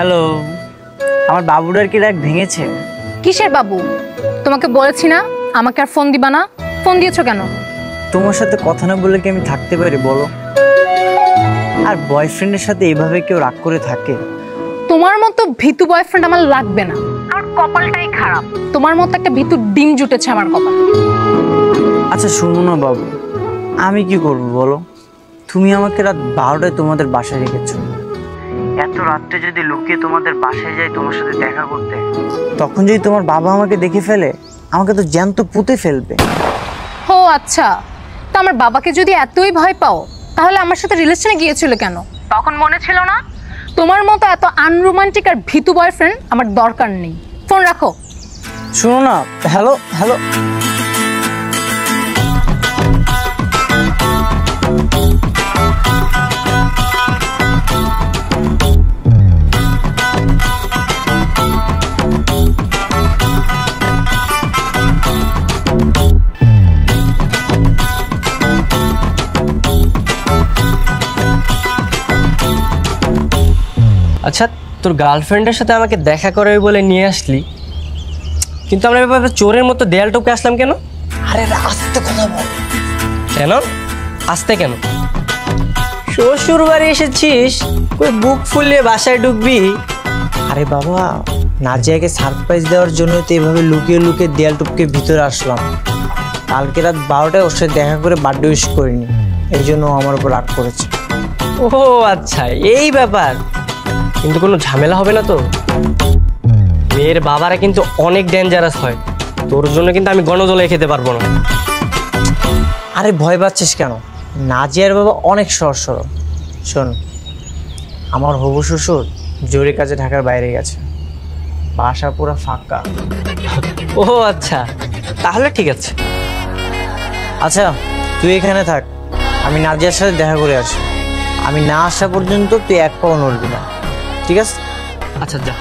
Hello, আমার বাবুটার কি রাগ ভেঙেছে? কিসের বাবু? তোমাকে বলেছি না আমাকে আর ফোন দিবা না। ফোন দিয়েছো কেন? তোমার সাথে কথা না বলে কি আমি থাকতে পারি বলো? আর বয়ফ্রেন্ডের সাথে এইভাবে কেউ রাগ করে থাকে? তোমার মতো ভীতু বয়ফ্রেন্ড আমার লাগবে না। আমার কপালটাই খারাপ, তোমার মতো একটা ভীতু ডিম জুটেছে আমার কপালে। আচ্ছা শুনো না বাবু, আমি কি করব বলো? তুমি আমাকে রাত 12টায় তোমাদের বাসায় রেখেছো। এত রাত্রে যদি লুকিয়ে তোমাদের বাসায় যাই তোমার সাথে দেখা করতে, তখন যদি তোমার বাবা আমাকে দেখে ফেলে, আমাকে তো জ্যান্ত পুঁতে ফেলবে। ও আচ্ছা, তা আমার বাবাকে যদি এতই ভয় পাও তাহলে আমার সাথে রিলেশনে গিয়েছিল কেন? তখন মনে ছিল না? তোমার মতো এত আনরোমান্টিক আর ভীতু বয়ফ্রেন্ড আমার দরকার নেই। ফোন রাখো। শুনো না, হ্যালো হ্যালো। আচ্ছা, তোর গার্লফ্রেন্ডের সাথে আমাকে দেখা করে বলে নিয়ে আসলি, কিন্তু আমরা এভাবে চোরের মতো দেয়াল টপকে আসলাম কেন? আরে আস্তে কথা বল। কেন আসতে কেন? শ্বশুর বাড়ি এসেছিস, কই বুক ফুলিয়ে বাসায় ঢুকবি? আরে বাবা, নাজিয়াকে সারপ্রাইজ দেওয়ার জন্য তো এভাবে লুকিয়ে লুকিয়ে দেয়াল টপকে ভিতরে আসলাম। কালকে রাত 12টায় ওর সাথে দেখা করে বার্থডে উইশ করিনি, এই জন্য আমার উপর রাগ করেছে। ও আচ্ছা, এই ব্যাপার। কিন্তু কোনো ঝামেলা হবে না তো? মেয়ের বাবারা কিন্তু অনেক ডেঞ্জারাস হয়, তোর জন্য কিন্তু আমি গণজলে খেতে পারবো না। আরে ভয় পাচ্ছিস কেন? নাজিয়ার বাবা অনেক সহজ সরল। শোন, আমার হবু শ্বশুর জরুরি কাজে ঢাকার বাইরে গেছে, বাসা পুরো ফাঁকা। ও আচ্ছা, তাহলে ঠিক আছে। আচ্ছা তুই এখানে থাক, আমি নাজিয়ার সাথে দেখা করে আসি। আমি না আসা পর্যন্ত তুই এক পাও নড়বি না, ঠিক আছে? আচ্ছা যা।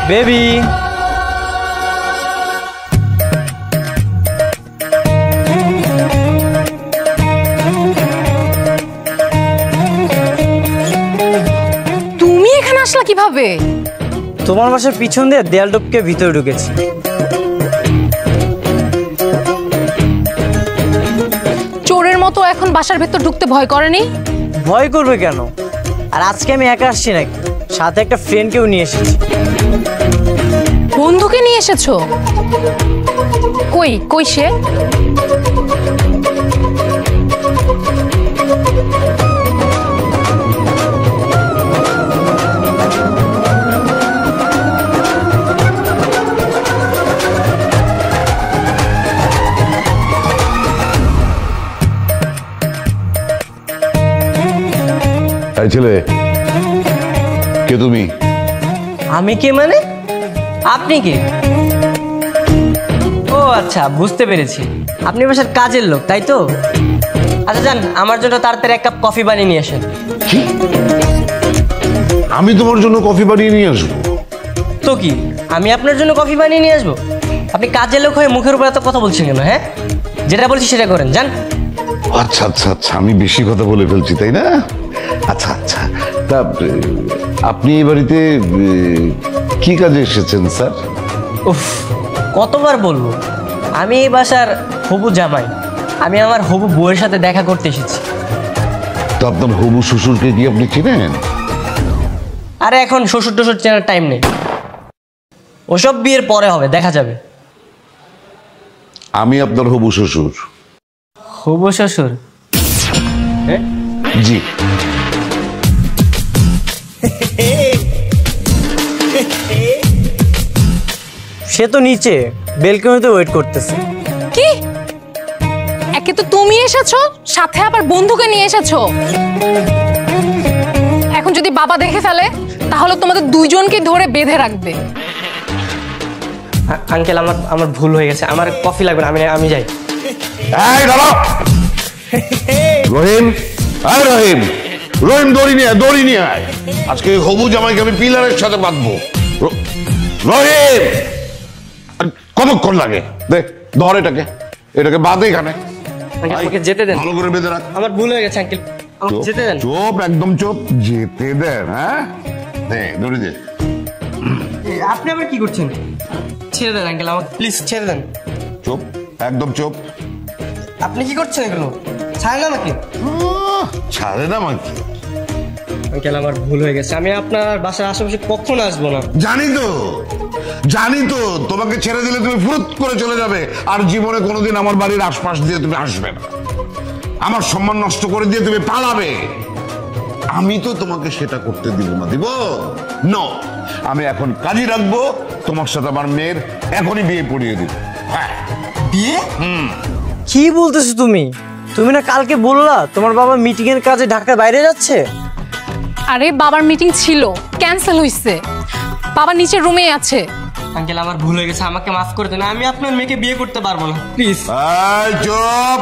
বেবি, তুমি এখানে আসলা কিভাবে? তোমার বাসার পিছন দিয়ে দেয়াল টপকে ভিতরে ঢুকেছি। চোরের মতো এখন বাসার ভেতর ঢুকতে ভয় করেনি? ভয় করবে কেন? আর আজকে আমি একা আসছি নাকি, সাথে একটা ফ্রেন্ডকেও নিয়ে এসেছি। বন্ধুকে নিয়ে এসেছো? কই কই সে? এই ছেলে, কে তুমি? আমি কে মানে? আপনি কে? ও আচ্ছা, বুঝতে পেরেছি, আপনি বাসার কাজের লোক, তাই তো? আচ্ছা যান, আমার জন্য তাড়াতাড়ি এক কাপ কফি বানিয়ে নিয়ে আসেন। কি? আমি তোমার জন্য কফি বানিয়ে নিয়ে আসবো? তো কি, আমি আপনার জন্য কফি বানিয়ে নিয়ে আসবো? আপনি কাজের লোক হয়ে মুখের উপর এত কথা বলছেন কেন? হ্যাঁ, যেটা বলছি সেটা করেন, যান। আচ্ছা আচ্ছা আচ্ছা, আমি বেশি কথা বলে ফেলছি তাই না? আচ্ছা আচ্ছা, তা আপনি এই বাড়িতে কি কাজে এসেছেন স্যার? উফ, কতবার বলবো, আমি এই বাসার হবু জামাই। আমি আমার হবু বউয়ের সাথে দেখা করতে এসেছি। তো আপনার হবু শ্বশুরকে কি আপনি চিনেন? আরে এখন শ্বশুর টশুর চেনার টাইম নেই, ওসব বিয়ের পরে হবে, দেখা যাবে। আমি আপনার হবু শ্বশুর। হবু শ্বশুর? হ্যাঁ জি। সে তো নিচে বেলকনিতে ওয়েট করতেছে। কি? একে তো তুমি এসেছো, সাথে আবার বন্ধুকে নিয়ে এসেছো। এখন যদি বাবা দেখে ফেলে তাহলে তোমাদের দুইজনকে ধরে বেঁধে রাখবে। আঙ্কেল আমার ভুল হয়ে গেছে, আমার কফি লাগবে না, আমি যাই। এই দাঁড়াও রহিম, আয় রহিম, রহিম দড়ি নিয়ে আয়। আজকে হবু জামাইকে আমি পিলারের সাথে বাঁধবো। রহিম, কতক্ষণ লাগে? দেখ ধর এটাকে বাঁধে এখানে। আমাকে যেতে দেন, ভালো করে বেঁধে রাখ। আমার ভুল হয়ে গেছে আঙ্কেল, আমাকে যেতে দেন। চুপ, একদম চুপ, যেতে দেন। হ্যাঁ দে, দড়ি দে। আপনি আবার কি করছেন? ছেড়ে দেন আঙ্কেল, আমাকে প্লিজ ছেড়ে দেন। চুপ, একদম চুপ। আপনি কি করছেন এগুলো? ছাড়েন আমাকে। ছাড়ে না আমাকে। আঙ্কেল আমার ভুল হয়ে গেছে, আমি আপনার বাসার আশেপাশে কখনো আসবো না। জানি তো তোমাকে ছেড়ে দিলে তুমি ফুরুত করে চলে যাবে, আর জীবনে কোনোদিন আমার বাড়ির আশপাশ দিয়ে তুমি আসবে না, আমার সম্মান নষ্ট করে দিয়ে তুমি পালাবে। আমি তো তোমাকে সেটা করতে দিব না। দিব নো, আমি এখন কাজই রাখবো, তোমার সাথে আমার মেয়ের এখনই বিয়ে পড়িয়ে দিব। হ্যাঁ বিয়ে? কি বলতেছো তুমি? তুমি না কালকে বললা তোমার বাবা মিটিং এর কাজে ঢাকার বাইরে যাচ্ছে? আরে বাবার মিটিং ছিল, ক্যান্সেল হইছে, বাবা নিচের রুমে আছে। আঙ্কেল আমার ভুল হয়ে গেছে, আমাকে মাফ করে দেন, আমি আপনার মেয়েকে বিয়ে করতে পারবো না, প্লিজ। এই চুপ,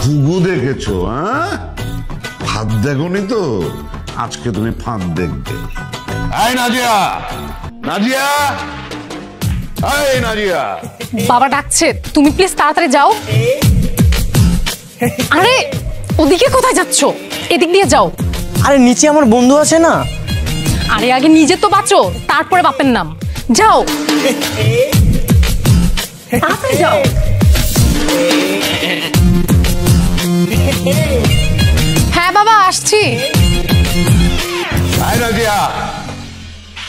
ঘুঘু দেখেছো? হ্যাঁ, ফাঁদ দেখোনি তো, আজকে তুমি ফাঁদ দেখবে। এই নাজিয়া, নাজিয়া, এই নাজিয়া। বাবা ডাকছে, তুমি প্লিজ তাড়াতাড়ি যাও। আরে ওদিকে কোথায় যাচ্ছ? এদিক দিয়ে যাও। আরে নিচে আমার বন্ধু আছে না। আরে আগে নিজে তো বাঁচো, তারপরে বাপের নাম। যাও তাড়াতাড়ি যাও। হ্যাঁ বাবা আসছি। এই নাজিয়া,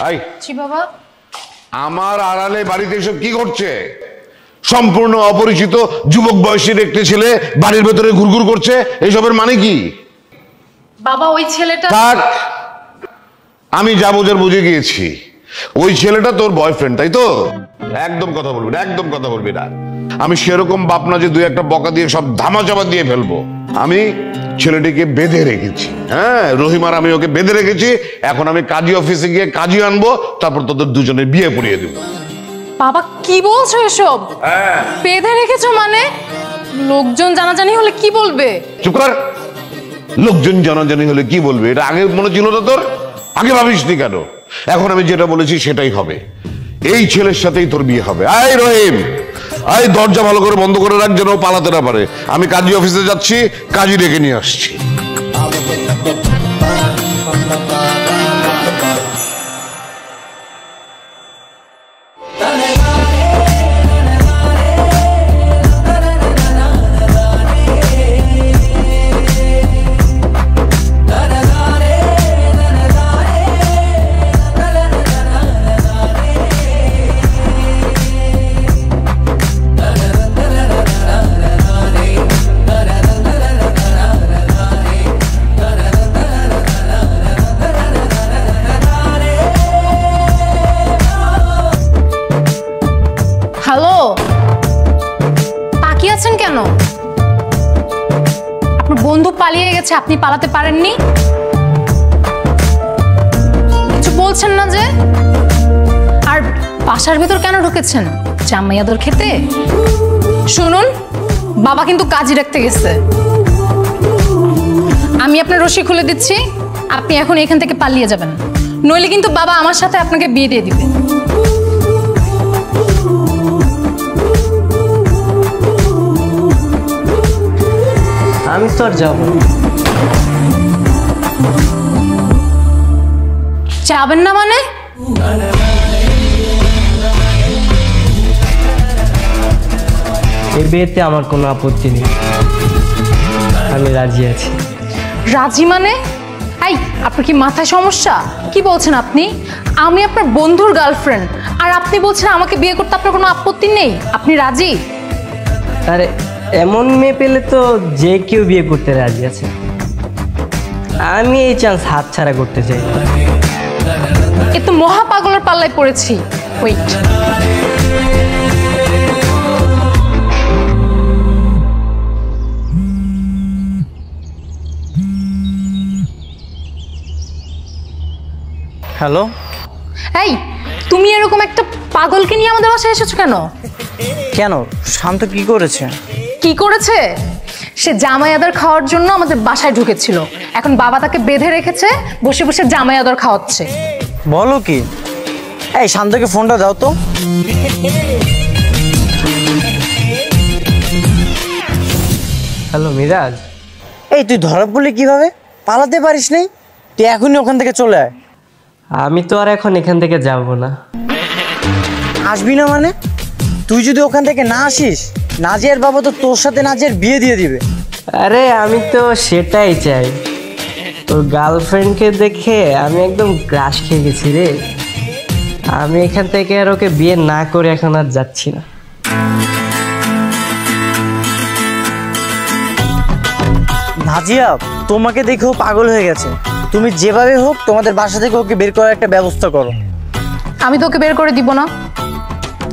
এই জি বাবা। আমার আড়ালে বাড়িতে এসব কি করছে? সম্পূর্ণ অপরিচিত যুবক বয়সের একটি ছেলে বাড়ির ভেতরে ঘুরঘুর করছে, এসবের মানে কি? বাবা ওই ছেলেটা। থাক, আমি যা বোঝার বুঝে গিয়েছি। ওই ছেলেটা তোর বয়ফ্রেন্ড, তাই তো? একদম কথা বলবি না, একদম কথা বলবি না। আমি সেরকম বাপ না যে দুই একটা বকা দিয়ে সব ধামাচাপা দিয়ে ফেলবো। আমি ছেলেটিকে বেঁধে রেখেছি। হ্যাঁ, রহিমার আমি ওকে বেঁধে রেখেছি। এখন আমি কাজী অফিসে গিয়ে কাজী আনবো, তারপর তোদের দুজনের বিয়ে পড়িয়ে দেবো। বাবা কি বলছো এসব? বেঁধে রেখেছো মানে? লোকজন জানাজানি হলে কি বলবে? চুপ কর। লোকজন জানাজানি হলে কি বলবে, এটা আগে মনে ছিল না তোর? আগে ভাবিসনি কেন? এখন আমি যেটা বলেছি সেটাই হবে। এই ছেলের সাথেই তোর বিয়ে হবে। আয় রহিম, আয়, দরজা ভালো করে বন্ধ করে রাখ যেন পালাতে না পারে। আমি কাজী অফিসে যাচ্ছি, কাজী ডেকে নিয়ে আসছি। হ্যালো, তাকিয়ে আছেন কেন? আপনার বন্ধু পালিয়ে গেছে, আপনি পালাতে পারেননি? কিছু বলছেন না যে? আর বাসার ভেতর কেন ঢুকেছেন? জামাই আদর খেতে? শুনুন, বাবা কিন্তু কাজই রাখতে গেছে। আমি আপনার রশি খুলে দিচ্ছি, আপনি এখন এখান থেকে পালিয়ে যাবেন, নইলে কিন্তু বাবা আমার সাথে আপনাকে বিয়ে দিয়ে দিবে। আমি তো আর যাবো না। যাবেন না মানে? এই বিয়েতে আমার কোনো আপত্তি নেই, আমি রাজি আছি। রাজি মানে? এই আপনার কি মাথায় সমস্যা? কি বলছেন আপনি? আমি আপনার বন্ধুর গার্লফ্রেন্ড, আর আপনি বলছেন আমাকে বিয়ে করতে আপনার কোনো আপত্তি নেই? আপনি রাজি? আরে এমন মেয়ে পেলে তো যে কেউ বিয়ে করতে রাজি আছে, আমি এই চান্স হাতছাড়া করতে চাই। এ তো মহা পাগলের পাল্লায় পড়েছি। Wait, hello. এই, তুমি এরকম একটা পাগলকে নিয়ে আমাদের বাসায় এসেছো কেন? কেন, শান্ত কি করেছে? কি করেছে? সে জামাই আদর খাওয়ার জন্য আমাদের বাসায় ঢুকেছিল। এখন বাবা তাকে বেঁধে রেখেছে, বসে বসে জামাই আদর খাওয়াচ্ছে। বলো কি? এই শান্তকে ফোনটা দাও তো। হ্যালো মিরাজ। এই তুই ধরা পড়লি কিভাবে? পালাতে পারিস নাই? তুই এখনই ওখান থেকে চলে আয়। আমি তো আর এখন এখান থেকে যাব না। আসবি না মানে? তুই যদি ওখান থেকে না আসিস, নাজিয়ার বাবা তো তোর সাথে নাজিয়ার বিয়ে দিয়ে দিবে। আরে আমি তো সেটাই চাই। তোর গার্লফ্রেন্ডকে দেখে আমি একদম ক্রাশ খেয়ে গেছি রে। আমি এখান থেকে আর ওকে বিয়ে না করে এখন আর যাচ্ছি না। নাজিয়া তোমাকে দেখেও পাগল হয়ে গেছে। তুমি যেভাবে হোক তোমাদের বাসা থেকে ওকে বের করার একটা ব্যবস্থা করো। আমি তো ওকে বের করে দিব না।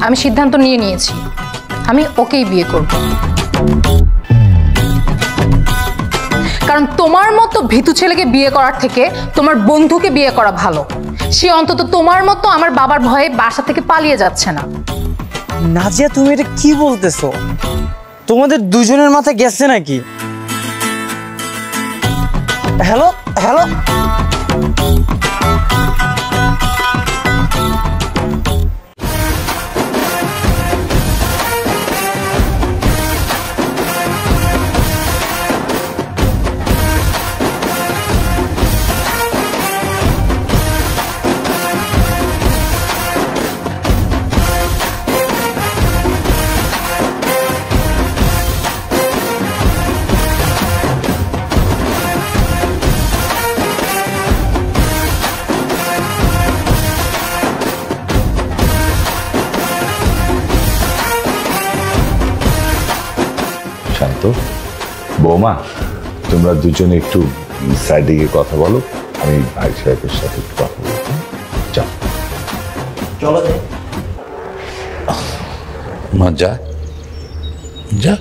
আমি সিদ্ধান্ত নিয়ে নিয়েছি, আমি ওকেই বিয়ে করব। কারণ তোমার মতো ভীতু ছেলেকে বিয়ে করার থেকে তোমার বন্ধুকে বিয়ে করা ভালো। সে অন্তত তোমার মতো আমার বাবার ভয়ে বাসা থেকে পালিয়ে যাচ্ছে না। নাজিয়া তুমি এটা কি বলতেছো? তোমাদের দুজনের মাথায় গেছে নাকি? Hello hello. শান্ত, বৌমা, তোমরা দুজনে একটু সাইডে গিয়ে কথা বলো, আমি ভাই সাহেবের সাথে একটু কথা বলবো। যাও। চলো যাই। মা যা যা।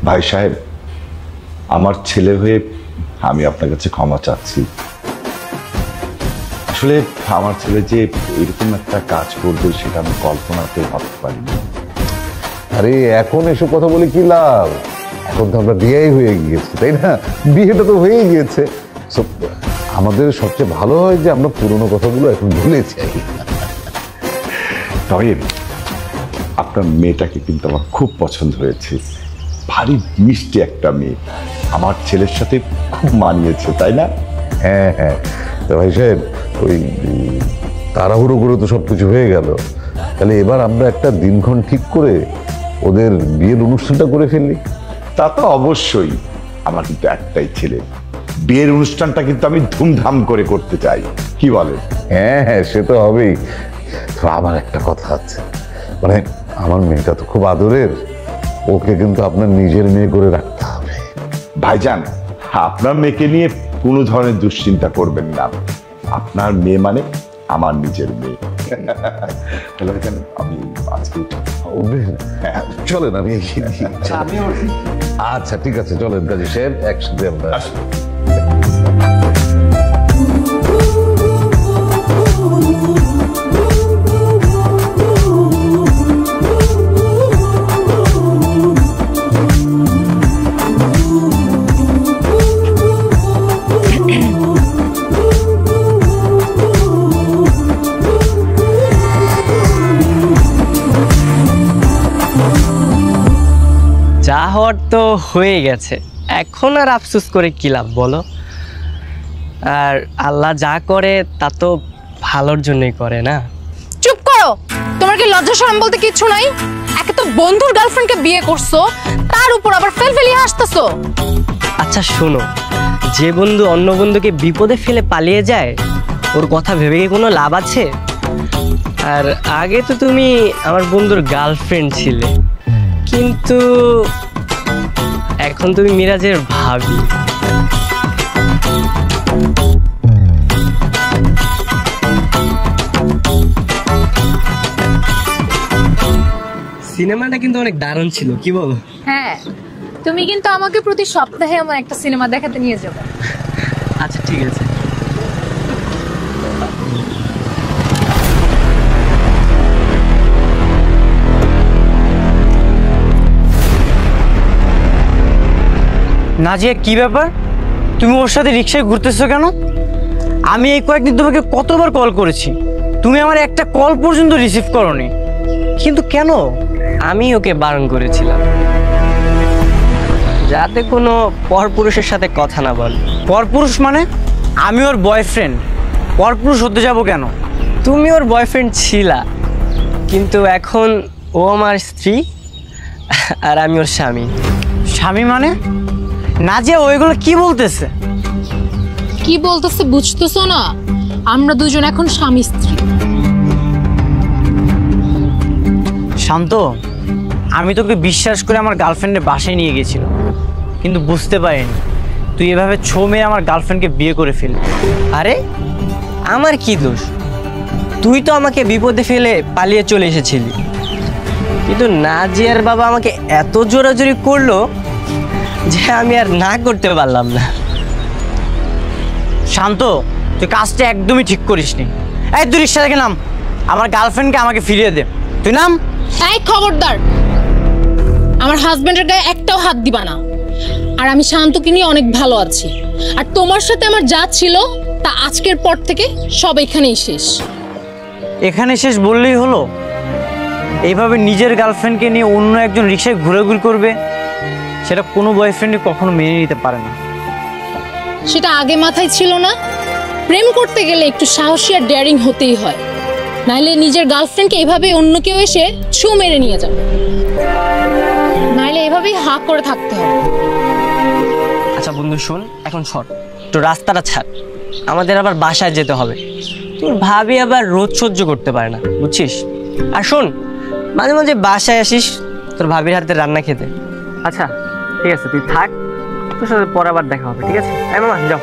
ভাই সাহেব, আমার ছেলে হয়ে আমি আপনার কাছে ক্ষমা চাচ্ছি। আসলে আমার ছেলে যে এরকম একটা কাজ করবে সেটা আমি কল্পনাতে ভাবতে পারিনি। আরে এখন এসব কথা বলে কি লাভ? এখন তো আমরা বিয়েই হয়ে গিয়েছে, তাই না? বিয়েটা তো হয়ে গিয়েছে। আমাদের সবচেয়ে ভালো হয় যে আমরা পুরোনো কথাগুলো এখন ভুলে যাই। তবে আপনার মেয়েটাকে কিন্তু আমার খুব পছন্দ হয়েছে। ভারী মিষ্টি একটা মেয়ে, আমার ছেলের সাথে খুব মানিয়েছে, তাই না? হ্যাঁ হ্যাঁ, তো ভাই সাহেব, ওই তাড়াহুড়ো করে তো সব কিছু হয়ে গেল। তাহলে এবার আমরা একটা দিনক্ষণ ঠিক করে ওদের বিয়ের অনুষ্ঠানটা করে ফেললি। তা তো অবশ্যই। আমার কিন্তু একটাই ছেলে, বিয়ের অনুষ্ঠানটা কিন্তু আমি ধুমধাম করে করতে চাই। কি বলেন? হ্যাঁ হ্যাঁ, সে তো হবেই। তো আমার একটা কথা আছে, মানে আমার মেয়েটা তো খুব আদরের, ওকে কিন্তু আপনার নিজের মেয়ে করে রাখতে হবে। ভাইজান, আপনার মেয়েকে নিয়ে কোনো ধরনের দুশ্চিন্তা করবেন না। আপনার মেয়ে মানে আমার নিজের মেয়ে। তাহলে ভাইজান, আমি আজকে চলেন, আমি এগিয়ে দিই। আচ্ছা ঠিক আছে, চলেন কাজী সাহেব, একসাথে আমরা যা হওয়ার তো হয়ে গেছে, এখন আর আফসোস করে কি লাভ বলো? আর আল্লাহ যা করে তা তো ভালোর জন্যই করে না? চুপ করো, তোমার কি লজ্জা শরম বলতে কিচ্ছু নাই? একে তো বন্ধুর গার্লফ্রেন্ডকে বিয়ে করছো, তার উপর আবার ফেলফেলি হাসতেছো। আচ্ছা শোনো, যে বন্ধু অন্য বন্ধুকে বিপদে ফেলে পালিয়ে যায়, ওর কথা ভেবে কি কোনো লাভ আছে? আর আগে তো তুমি আমার বন্ধুর গার্লফ্রেন্ড ছিলে, কিন্তু এখন তুমি মিরাজের ভাবি। সিনেমাটা কিন্তু অনেক দারুণ ছিল, কি বলো? হ্যাঁ, তুমি কিন্তু আমাকে প্রতি সপ্তাহে আমার একটা সিনেমা দেখাতে নিয়ে যাবে। আচ্ছা ঠিক আছে। নাজিয়া, কি ব্যাপার? তুমি ওর সাথে রিক্সায় ঘুরতেছো কেন? আমি এই কয়েকদিন তোমাকে কতবার কল করেছি, তুমি আমার একটা কল পর্যন্ত রিসিভ করোনি। কিন্তু কেন? আমি ওকে বারণ করেছিলাম যাতে কোনো পরপুরুষের সাথে কথা না বল। পরপুরুষ মানে? আমি ওর বয়ফ্রেন্ড, পরপুরুষ হতে যাব কেন? তুমি ওর বয়ফ্রেন্ড ছিলা, কিন্তু এখন ও আমার স্ত্রী আর আমি ওর স্বামী। স্বামী মানে? নাজিয়া ওইগুলো কি বলতেছে? কি বলতেছে বুঝতেছো না? আমরা দুজন এখন স্বামী স্ত্রী। শান্ত, আমি তোকে বিশ্বাস করে আমার গার্লফ্রেন্ডের বাসায় নিয়ে গেছিলাম, কিন্তু বুঝতে পারিনি তুই এভাবে ছো মেরে আমার গার্লফ্রেন্ডকে বিয়ে করে ফেলবি। আরে আমার কি দোষ? তুই তো আমাকে বিপদে ফেলে পালিয়ে চলে এসেছিলি, কিন্তু নাজিয়ার বাবা আমাকে এত জোরাজোরি করলো যে আমি আর না করতে পারলাম না। শান্ত, তুই কাজটা একদমই ঠিক করিসনি। এই তুই রিক্সা থেকে নাম, আমার গার্লফ্রেন্ডকে আমাকে ফিরিয়ে দে। তুই নাম। এই খবরদার, আমার হাজবেন্ডের গায়ে একটাও হাত দিবা না। আর আমি শান্তকে নিয়ে অনেক ভালো আছি, আর তোমার সাথে আমার যা ছিল তা আজকের পর থেকে সব এখানেই শেষ। এখানে শেষ বললেই হলো? এইভাবে নিজের গার্লফ্রেন্ডকে নিয়ে অন্য একজন রিক্সায় ঘুরাঘুরি করবে, সেটা কোনো বয়ফ্রেন্ডই কখনো মেনে নিতে পারে না। সেটা আগে মাথায় ছিল না? প্রেম করতে গেলে একটু সাহসী আর ডেয়ারিং হতেই হয়, নাইলে নিজের গার্লফ্রেন্ডকে এভাবে অন্য কেউ এসে ছু মেরে নিয়ে যাবে, নাইলে এভাবেই হা করে থাকতে হবে। আচ্ছা বন্ধু শোন, এখন সর, তো রাস্তাটা ছাড়, আমাদের আবার বাসায় যেতে হবে। তোর ভাবি আবার রোদ সহ্য করতে পারে না, বুঝছিস? আর শোন, মাঝে মাঝে বাসায় আসিস তোর ভাবির হাতে রান্না খেতে। আচ্ছা ঠিক আছে, তুই থাক, তোর সাথে পরে আবার দেখা হবে, ঠিক আছে? এই মামা যাও।